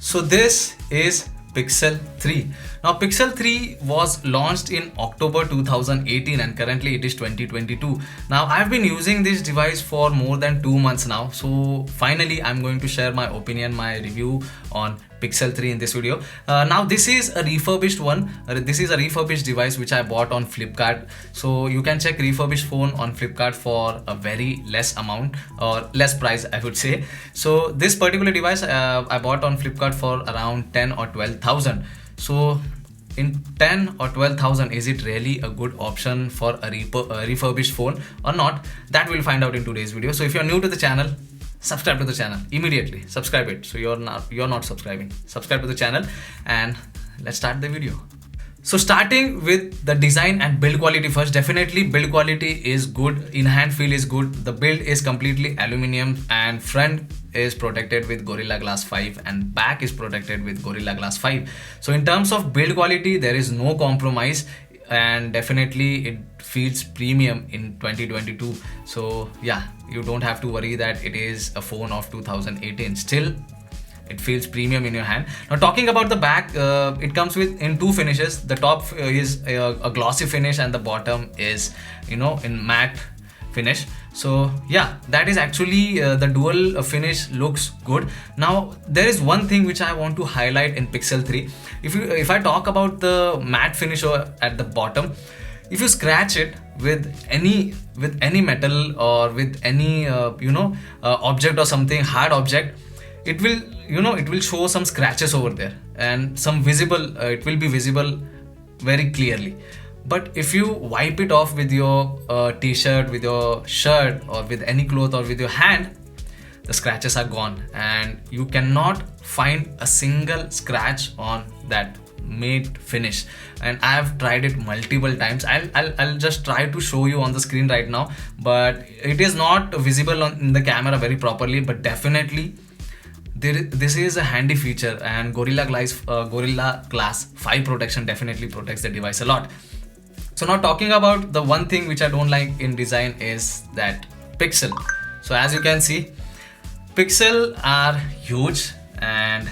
So this is Pixel 3. Now Pixel 3 was launched in October 2018 and currently it is 2022. Now I've been using this device for more than 2 months now. So finally I'm going to share my opinion, my review on Pixel 3 in this video. Now this is a refurbished one. This is a refurbished device which I bought on Flipkart. So you can check refurbished phone on Flipkart for a very less amount or less price, I would say. So this particular device I bought on Flipkart for around 10 or 12,000. So in 10 or 12,000, is it really a good option for a refurbished phone or not? That we'll find out in today's video. So if you're new to the channel, subscribe to the channel immediately. Subscribe it. So you're not subscribing. Subscribe to the channel and let's start the video. So starting with the design and build quality first, definitely build quality is good. In-hand feel is good. The build is completely aluminum and front is protected with Gorilla Glass 5 and back is protected with Gorilla Glass 5. So in terms of build quality, there is no compromise and definitely it feels premium in 2022. So yeah, you don't have to worry that it is a phone of 2018. Still, it feels premium in your hand. Now talking about the back, it comes in two finishes. The top is a glossy finish and the bottom is in matte finish. So yeah, that is actually the dual finish looks good. Now there is one thing which I want to highlight in Pixel 3. If I talk about the matte finish at the bottom, if you scratch it with any metal or with any object or something hard object, it will show some scratches over there and some visible it will be visible very clearly. But if you wipe it off with your t-shirt, with your shirt or with any cloth or with your hand, the scratches are gone and you cannot find a single scratch on that matte finish. And I have tried it multiple times. I'll just try to show you on the screen right now, but it is not visible in the camera very properly, but definitely this is a handy feature, and Gorilla Glass 5 protection definitely protects the device a lot. So now talking about the one thing which I don't like in design is that pixel. So as you can see, pixel are huge and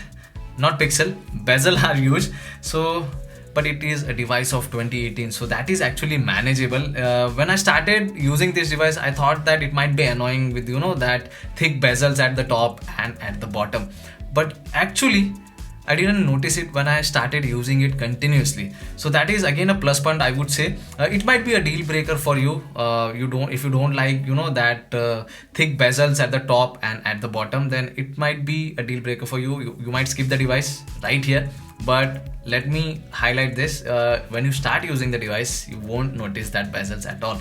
not pixel, bezel are huge. So but it is a device of 2018, so that is actually manageable. When I started using this device, I thought that it might be annoying with that thick bezels at the top and at the bottom, but actually I didn't notice it when I started using it continuously. So that is again a plus point, I would say. It might be a deal breaker for you. If you don't like that thick bezels at the top and at the bottom, then it might be a deal breaker for you. You might skip the device right here. But let me highlight this. When you start using the device, you won't notice that bezels at all.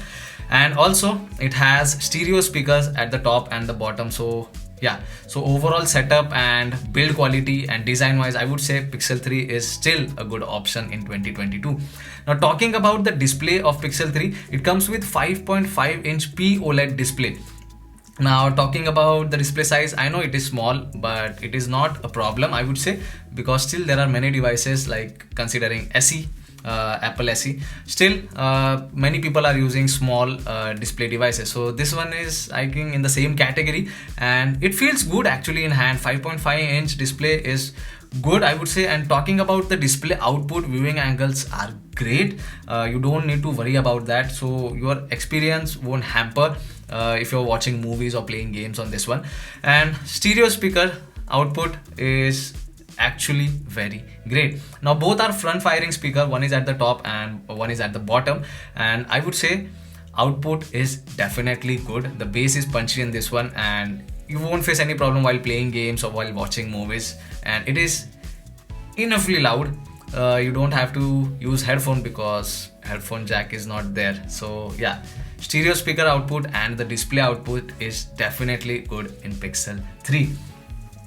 And also it has stereo speakers at the top and the bottom. So yeah, so overall setup and build quality and design wise, I would say Pixel 3 is still a good option in 2022. Now talking about the display of Pixel 3, it comes with 5.5-inch POLED display. Now talking about the display size, I know it is small, but it is not a problem, I would say, because still there are many devices like considering SE, Apple SE, still many people are using small display devices. So this one is, I think, in the same category and it feels good actually in hand. 5.5-inch display is good, I would say. And talking about the display output, viewing angles are great. You don't need to worry about that, so your experience won't hamper if you're watching movies or playing games on this one. And stereo speaker output is actually very great. Now both are front firing speaker, one is at the top and one is at the bottom, and I would say output is definitely good. The bass is punchy in this one and you won't face any problem while playing games or while watching movies, and it is enoughly loud. You don't have to use headphone because headphone jack is not there. So yeah, stereo speaker output and the display output is definitely good in Pixel 3.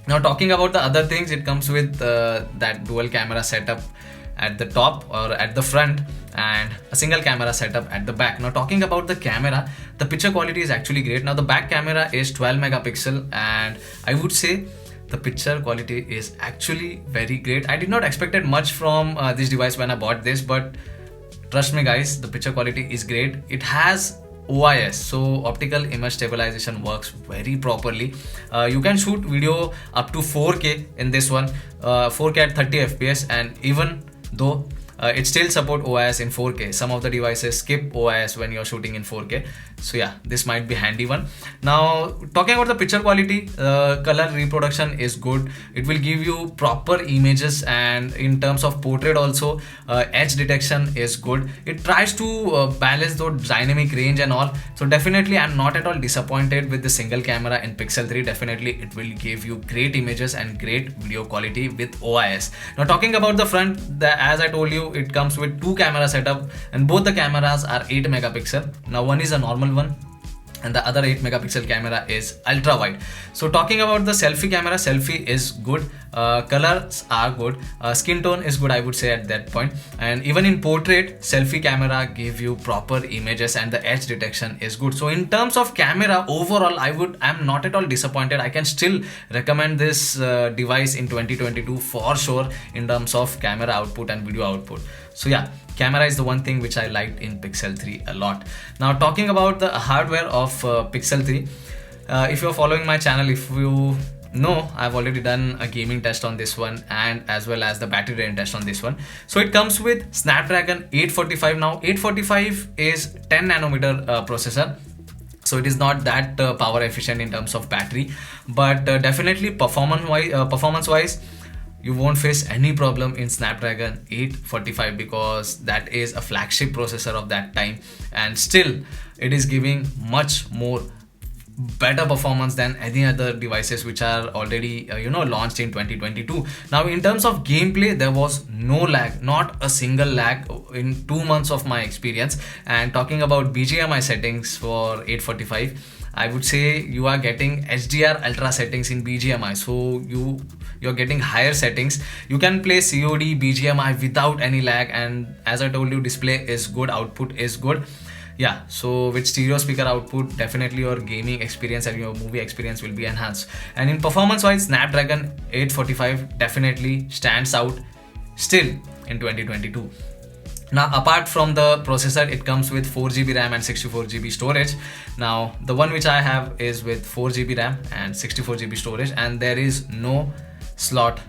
Now talking about the other things, it comes with that dual camera setup at the top or at the front and a single camera setup at the back. Now talking about the camera, the picture quality is actually great. Now the back camera is 12 megapixel and I would say the picture quality is actually very great. I did not expect much from this device when I bought this, but trust me guys, the picture quality is great. It has OIS, so optical image stabilization, works very properly. You can shoot video up to 4K in this one, 4K at 30 FPS, and even though it still support OIS in 4K. Some of the devices skip OIS when you're shooting in 4K. So yeah, this might be handy one. Now talking about the picture quality, color reproduction is good. It will give you proper images, and in terms of portrait also, edge detection is good. It tries to balance the dynamic range and all. So definitely I'm not at all disappointed with the single camera in Pixel 3. Definitely it will give you great images and great video quality with OIS. Now talking about the front, as I told you, it comes with 2 camera setup, and both the cameras are 8 megapixel. Now one is a normal one and the other 8 megapixel camera is ultra wide. So talking about the selfie camera, selfie is good, colors are good, skin tone is good, I would say at that point, and even in portrait, selfie camera give you proper images and the edge detection is good. So in terms of camera overall, I'm not at all disappointed. I can still recommend this device in 2022 for sure in terms of camera output and video output. So yeah, camera is the one thing which I liked in Pixel 3 a lot. Now talking about the hardware of Pixel 3, if you're following my channel, if you know, I've already done a gaming test on this one and as well as the battery drain test on this one. So it comes with Snapdragon 845. Now 845 is 10 nanometer processor. So it is not that power efficient in terms of battery, but definitely performance wise, you won't face any problem in Snapdragon 845 because that is a flagship processor of that time, and still it is giving much more better performance than any other devices which are already launched in 2022. Now in terms of gameplay, there was no lag, not a single lag in 2 months of my experience. And talking about BGMI settings for 845, I would say you are getting HDR Ultra settings in BGMI, so you're getting higher settings. You can play COD BGMI without any lag, and as I told you, display is good, output is good. Yeah, so with stereo speaker output, definitely your gaming experience and your movie experience will be enhanced. And in performance wise, Snapdragon 845 definitely stands out still in 2022. Now apart from the processor, it comes with 4GB RAM and 64GB storage. Now the one which I have is with 4GB RAM and 64GB storage, and there is no slot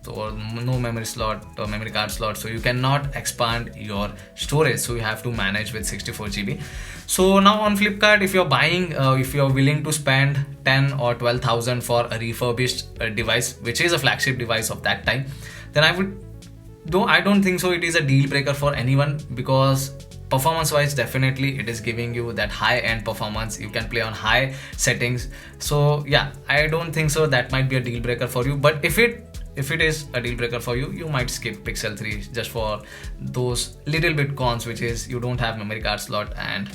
or no memory slot or memory card slot, so you cannot expand your storage, so you have to manage with 64GB. So now on Flipkart, if you're buying, if you're willing to spend 10 or 12,000 for a refurbished device, which is a flagship device of that time, then I don't think so it is a deal breaker for anyone, because performance wise definitely it is giving you that high end performance. You can play on high settings. So yeah, I don't think so that might be a deal breaker for you. But if it is a deal breaker for you, you might skip Pixel 3 just for those little bit cons, which is you don't have memory card slot and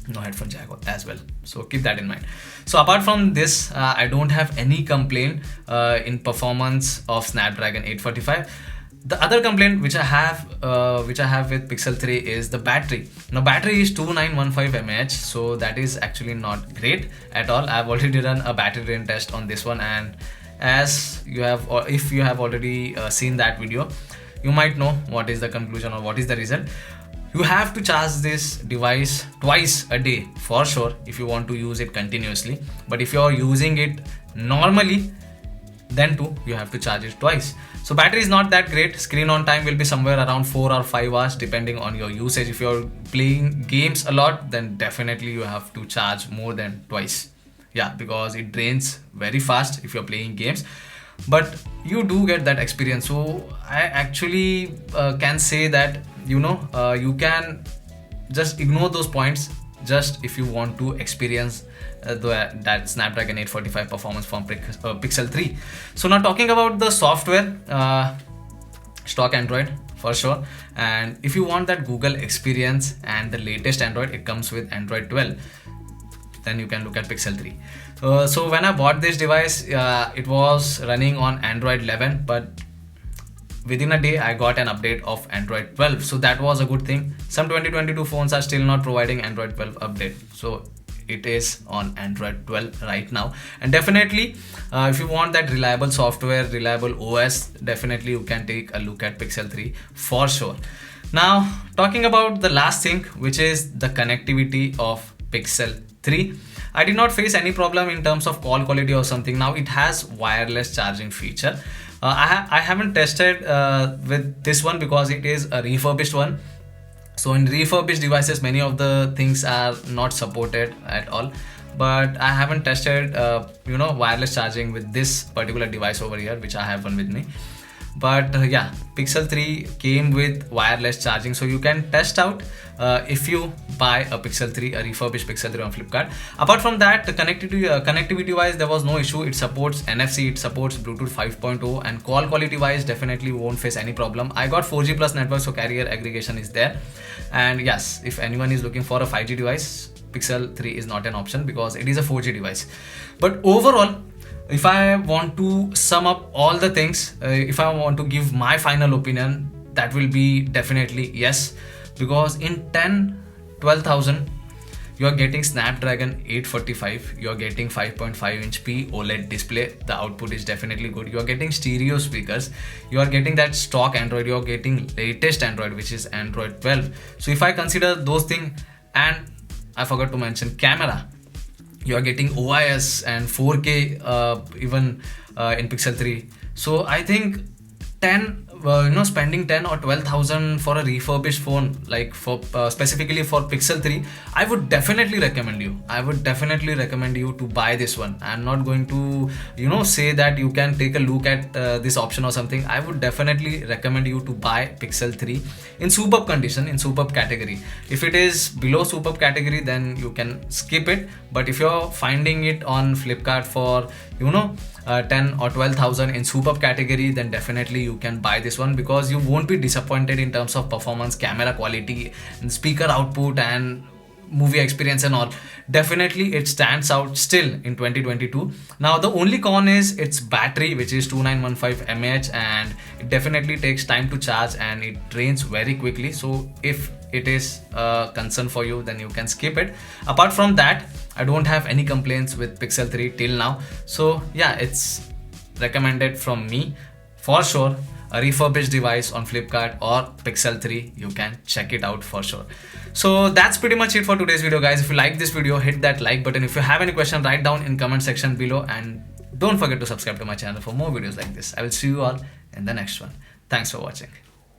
no headphone jack as well. So keep that in mind. So apart from this, I don't have any complaint in performance of Snapdragon 845. The other complaint which I have with Pixel 3 is the battery. Now battery is 2915 mAh, so that is actually not great at all. I've already done a battery drain test on this one, and as you have, or if you have already seen that video, you might know what is the conclusion or what is the result. You have to charge this device twice a day for sure if you want to use it continuously. But if you're using it normally, then too you have to charge it twice. So battery is not that great. Screen on time will be somewhere around 4 or 5 hours depending on your usage. If you're playing games a lot, then definitely you have to charge more than twice. Yeah, because it drains very fast if you're playing games, but you do get that experience. So I actually can say that you can just ignore those points just if you want to experience that Snapdragon 845 performance from Pixel 3. So now talking about the software, stock Android for sure, and if you want that Google experience and the latest Android, it comes with Android 12. Then you can look at Pixel 3. So when I bought this device, it was running on Android 11, but within a day I got an update of Android 12. So that was a good thing. Some 2022 phones are still not providing Android 12 update. So it is on Android 12 right now. And definitely, if you want that reliable software, reliable OS, definitely you can take a look at Pixel 3 for sure. Now, talking about the last thing, which is the connectivity of Pixel 3. I did not face any problem in terms of call quality or something. Now it has wireless charging feature. I haven't tested with this one because it is a refurbished one. So in refurbished devices, many of the things are not supported at all. But I haven't tested, wireless charging with this particular device over here, which I have one with me. But yeah, Pixel 3 came with wireless charging, so you can test out if you buy a Pixel 3, a refurbished Pixel 3 on Flipkart. Apart from that, the connectivity wise, there was no issue. It supports NFC, it supports Bluetooth 5.0, and call quality wise definitely won't face any problem. I got 4G plus network, so carrier aggregation is there. And yes, if anyone is looking for a 5G device, Pixel 3 is not an option because it is a 4G device. But overall, if I want to sum up all the things, if I want to give my final opinion, that will be definitely yes, because in 12,000 you are getting Snapdragon 845, you are getting 5.5-inch P OLED display, the output is definitely good, you are getting stereo speakers, you are getting that stock Android, you are getting latest Android, which is Android 12. So if I consider those things, and I forgot to mention camera, you are getting OIS and 4K even in Pixel 3. So I think spending 10 or 12,000 for a refurbished phone, like for specifically for Pixel 3, I would definitely recommend you. I would definitely recommend you to buy this one. I'm not going to, say that you can take a look at this option or something. I would definitely recommend you to buy Pixel 3 in superb condition, in superb category. If it is below superb category, then you can skip it. But if you're finding it on Flipkart for, 10 or 12,000 in superb category, then definitely you can buy this one, because you won't be disappointed in terms of performance, camera quality, and speaker output, and movie experience and all. Definitely it stands out still in 2022. Now the only con is its battery, which is 2915 mAh, and it definitely takes time to charge and it drains very quickly. So if it is a concern for you, then you can skip it. Apart from that, I don't have any complaints with Pixel 3 till now. So yeah, it's recommended from me for sure. A refurbished device on Flipkart or Pixel 3, you can check it out for sure. So that's pretty much it for today's video, guys. If you like this video, hit that like button. If you have any question, write down in comment section below, and don't forget to subscribe to my channel for more videos like this. I will see you all in the next one. Thanks for watching.